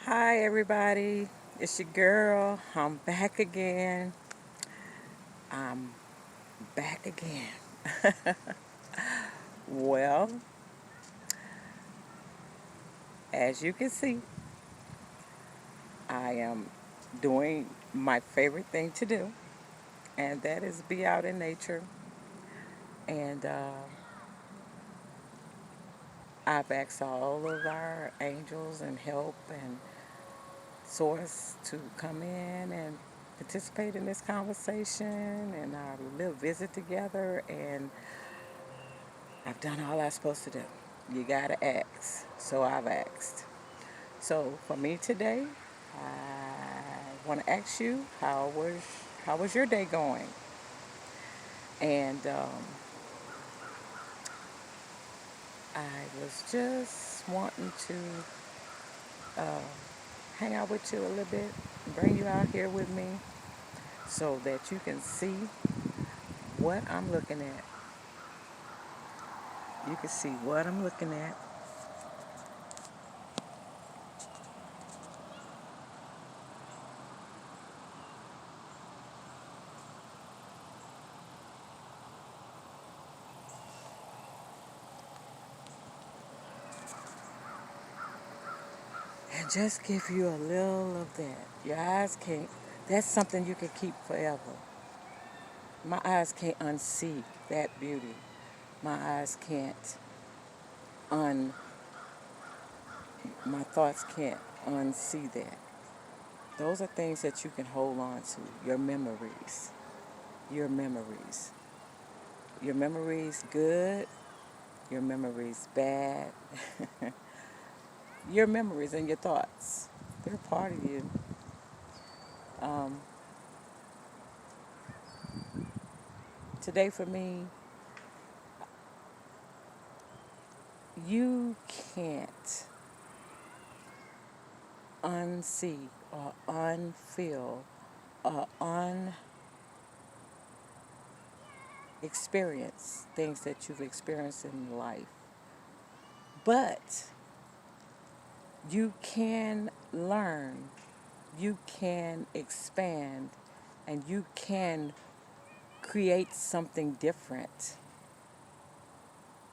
Hi, everybody. It's your girl. I'm back again. I'm back again. Well, as you can see, I am doing my favorite thing to do, and that is be out in nature. And I've asked all of our angels and help and source to come in and participate in this conversation and our little visit together. And I've done all I'm supposed to do. You gotta ask. So I've asked. So for me today, I want to ask you how was your day going? And I was just wanting to uh, hang out with you a little bit, bring you out here with me, so that you can see what I'm looking at. You can see what I'm looking at. And just give you a little of that. Your eyes can't, that's something you can keep forever. My eyes can't unsee that beauty. My eyes can't un, my thoughts can't unsee that. Those are things that you can hold on to. Your memories. Your memories. Your memories good. Your memories bad. Your memories and your thoughts. They're part of you. Um, Today for me, you can't unsee or unfeel or unexperience things that you've experienced in life. But you can learn, you can expand, and you can create something different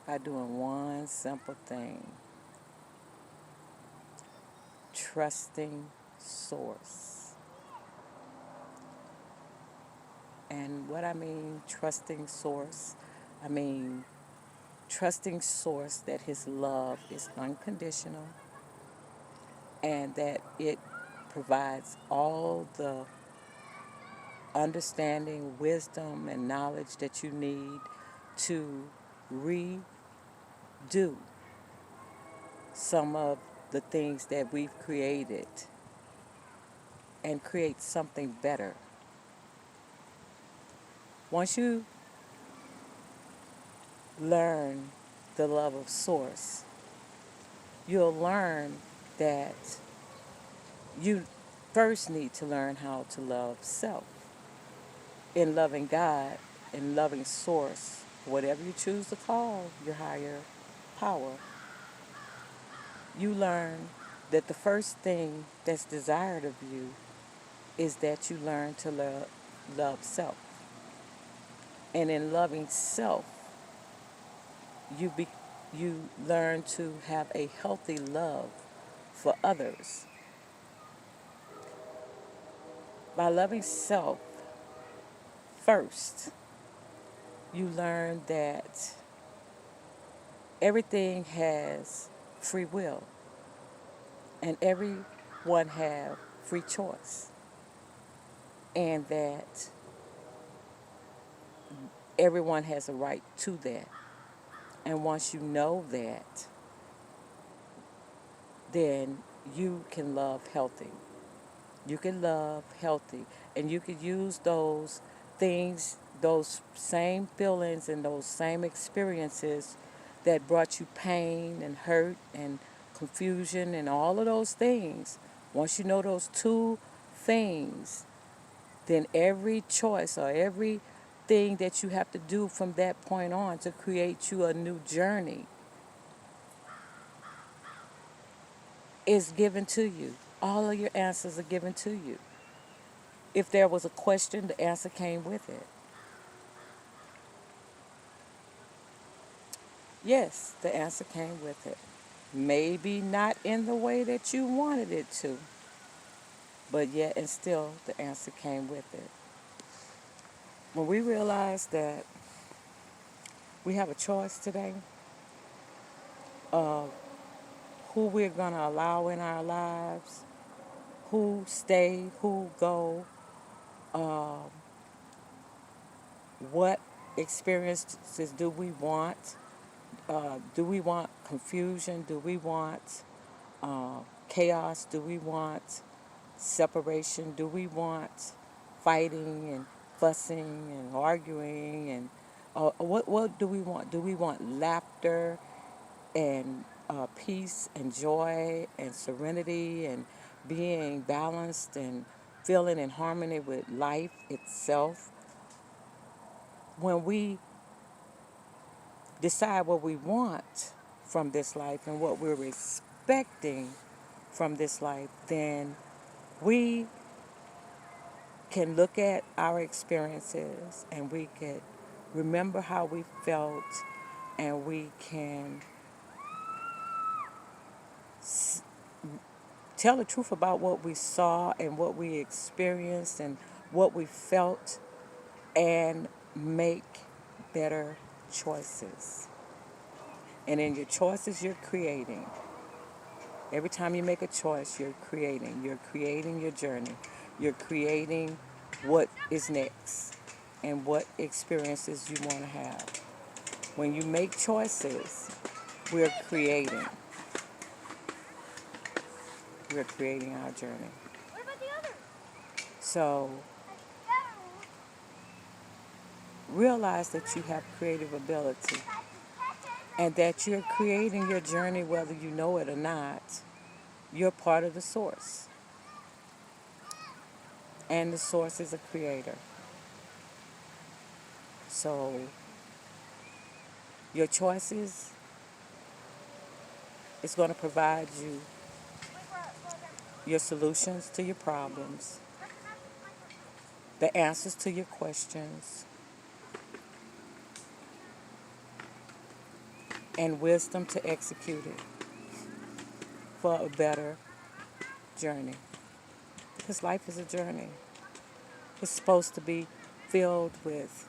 by doing one simple thing: trusting Source. And what I mean, trusting Source, I mean trusting Source that His love is unconditional and that it provides all the understanding, wisdom, and knowledge that you need to redo some of the things that we've created and create something better. Once you learn the love of Source, you'll learn that you first need to learn how to love self. In loving God, in loving Source, whatever you choose to call your higher power, you learn that the first thing that's desired of you is that you learn to love self. And in loving self, you be, you learn to have a healthy love for others. By loving self first, you learn that everything has free will and everyone have free choice, and that everyone has a right to that. And once you know that, then you can love healthy. You can love healthy, and you can use those things, those same feelings and those same experiences that brought you pain and hurt and confusion and all of those things. Once you know those two things, then every choice or everything that you have to do from that point on to create you a new journey is given to you. All of your answers are given to you. If there was a question, the answer came with it. Yes, the answer came with it. Maybe not in the way that you wanted it to, but yet and still the answer came with it. When we realize that we have a choice today of who we're going to allow in our lives, who stay, who go, um, what experiences do we want? Do we want confusion? Do we want chaos? Do we want separation? Do we want fighting and fussing and arguing? And what do we want? Do we want laughter and peace and joy and serenity and being balanced and feeling in harmony with life itself? When we decide what we want from this life and what we're expecting from this life, then we can look at our experiences and we can remember how we felt, and we can tell the truth about what we saw and what we experienced and what we felt, and make better choices. And in your choices, you're creating. Every time you make a choice, you're creating. You're creating your journey. You're creating what is next and what experiences you want to have. When you make choices, we're creating. We're creating our journey. What about the other? So realize that you have creative ability and that you're creating your journey whether you know it or not. You're part of the source, and the source is a creator. So your choices is going to provide you your solutions to your problems, the answers to your questions, and wisdom to execute it for a better journey. Because life is a journey. It's supposed to be filled with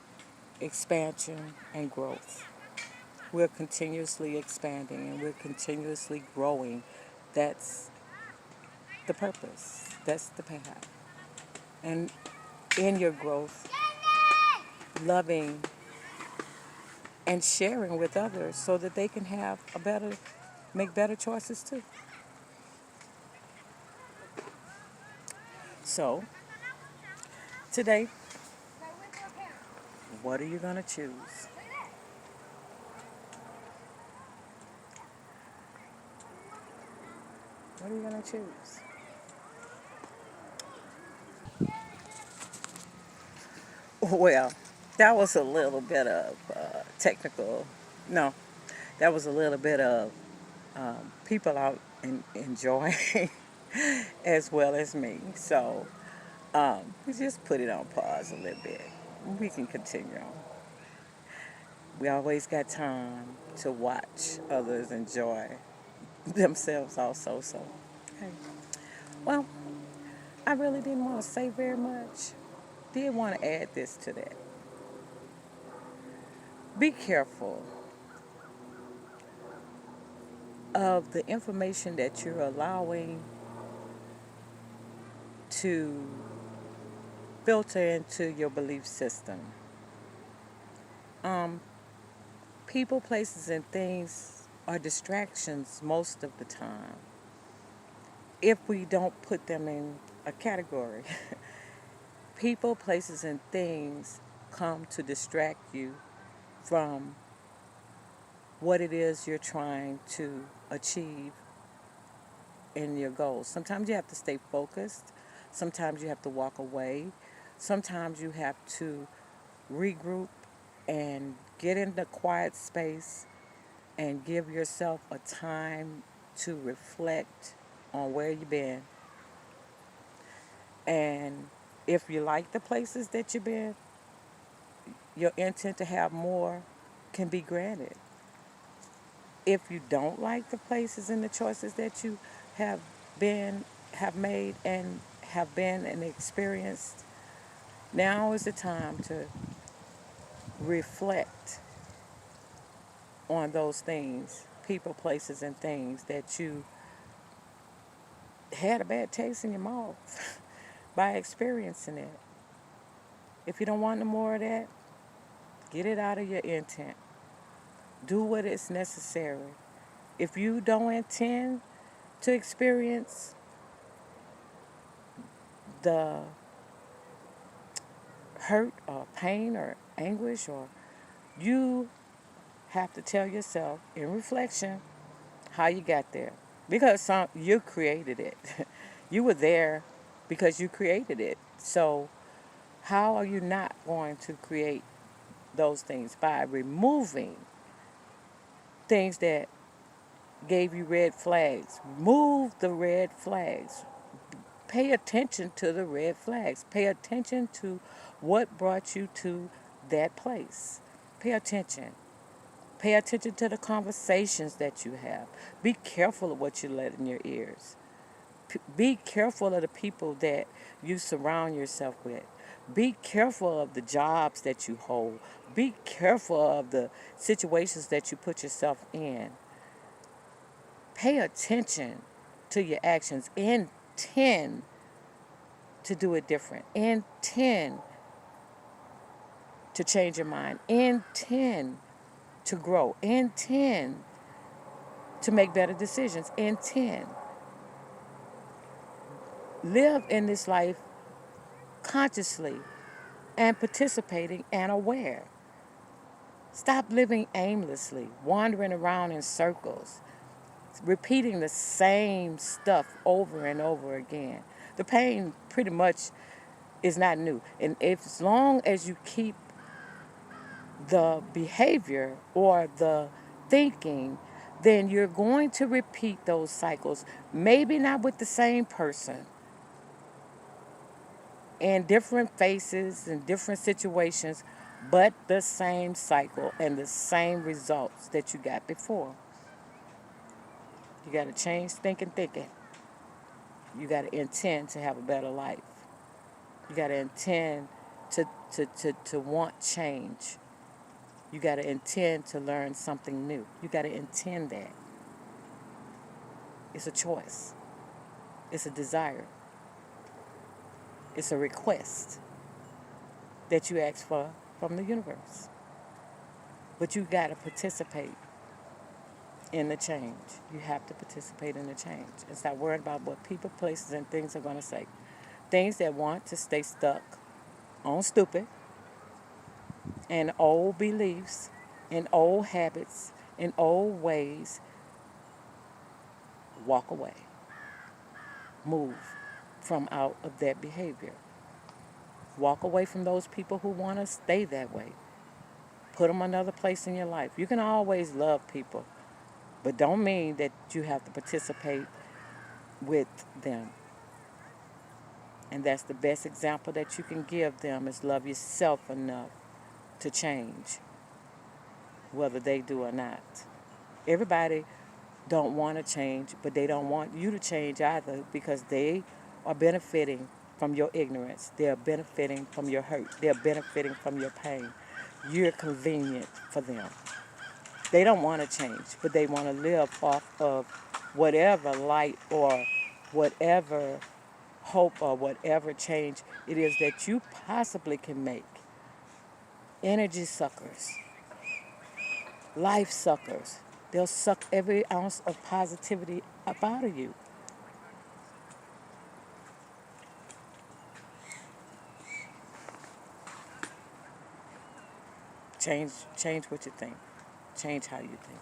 expansion and growth. We're continuously expanding and we're continuously growing. That's the purpose. That's the path. And in your growth, loving and sharing with others so that they can have make better choices too. So, today, what are you going to choose? What are you going to choose? Well, that was a little bit of technical. No, that was a little bit of people out enjoying as well as me. So we just put it on pause a little bit. We can continue on. We always got time to watch others enjoy themselves also. So, okay. Well, I really didn't want to say very much. Did want to add this to that. Be careful of the information that you're allowing to filter into your belief system. Um, People, places, and things are distractions most of the time if we don't put them in a category. People, places, and things come to distract you from what it is you're trying to achieve in your goals. Sometimes you have to stay focused. Sometimes you have to walk away. Sometimes you have to regroup and get in the quiet space and give yourself a time to reflect on where you've been And if you like the places that you've been, your intent to have more can be granted. If you don't like the places and the choices that you have been, have made, and have been and experienced, now is the time to reflect on those things, people, places, and things that you had a bad taste in your mouth by experiencing it. If you don't want no more of that, get it out of your intent. Do what is necessary. If you don't intend to experience the hurt or pain or anguish, or you have to tell yourself in reflection how you got there, because you created it. You were there because you created it. So how are you not going to create those things? By removing things that gave you red flags. Move the red flags. Pay attention to the red flags. Pay attention to what brought you to that place. Pay attention. Pay attention to the conversations that you have. Be careful of what you let in your ears. Be careful of the people that you surround yourself with. Be careful of the jobs that you hold. Be careful of the situations that you put yourself in. Pay attention to your actions. Intend to do it different. Intend to change your mind. Intend to grow. Intend to make better decisions. Intend. Live in this life consciously and participating and aware. Stop living aimlessly, wandering around in circles, repeating the same stuff over and over again. The pain pretty much is not new. And if, as long as you keep the behavior or the thinking, then you're going to repeat those cycles. Maybe not with the same person, in different faces and different situations, but the same cycle and the same results that you got before. You got to change thinking. You got to intend to have a better life. You got to intend to want change. You got to intend to learn something new. You got to intend that. It's a choice. It's a desire. It's a request that you ask for from the universe. But you got to participate in the change. You have to participate in the change and stop worrying about what people, places, and things are going to say. Things that want to stay stuck on stupid and old beliefs and old habits and old ways, walk away. Move from out of that behavior. Walk away from those people who want to stay that way. Put them another place in your life. You can always love people, but don't mean that you have to participate with them. And that's the best example that you can give them, is love yourself enough to change, whether they do or not. Everybody don't want to change, but they don't want you to change either, because they are benefiting from your ignorance. They're benefiting from your hurt. They're benefiting from your pain. You're convenient for them. They don't want to change, but they want to live off of whatever light or whatever hope or whatever change it is that you possibly can make. Energy suckers, life suckers. They'll suck every ounce of positivity up out of you. Change what you think. Change how you think.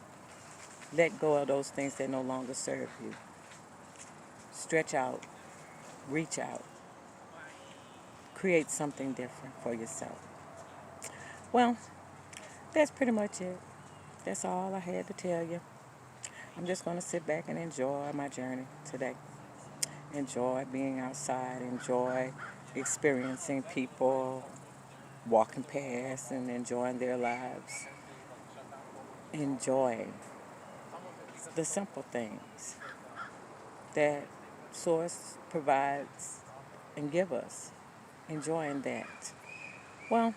Let go of those things that no longer serve you. Stretch out, reach out, create something different for yourself. Well, that's pretty much it. That's all I had to tell you. I'm just going to sit back and enjoy my journey today. enjoy being outside, enjoy experiencing people walking past and enjoying their lives, enjoying the simple things that Source provides and give us, enjoying that. Well,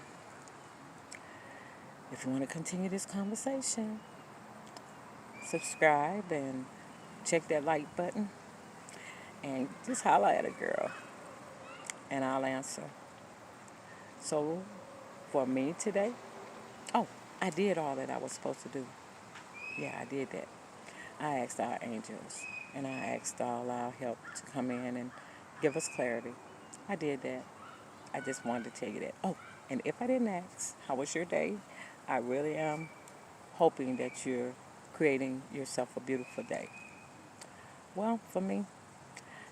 if you want to continue this conversation, subscribe and check that like button and just holler at a girl and I'll answer. So for me today, oh, I did all that I was supposed to do. Yeah, I did that. I asked our angels and I asked all our help to come in and give us clarity. I did that. I just wanted to tell you that. Oh, and if I didn't ask, how was your day? I really am hoping that you're creating yourself a beautiful day. Well, for me,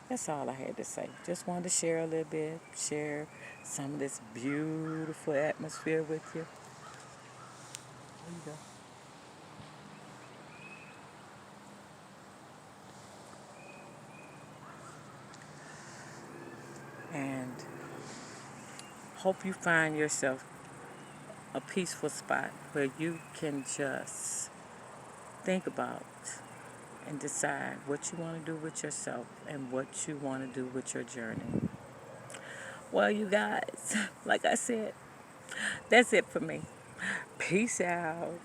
that's all I had to say. Just wanted to share a little bit, share some of this beautiful atmosphere with you. There you go. And hope you find yourself a peaceful spot where you can just think about and decide what you want to do with yourself and what you want to do with your journey. Well, you guys, like I said, that's it for me. Peace out.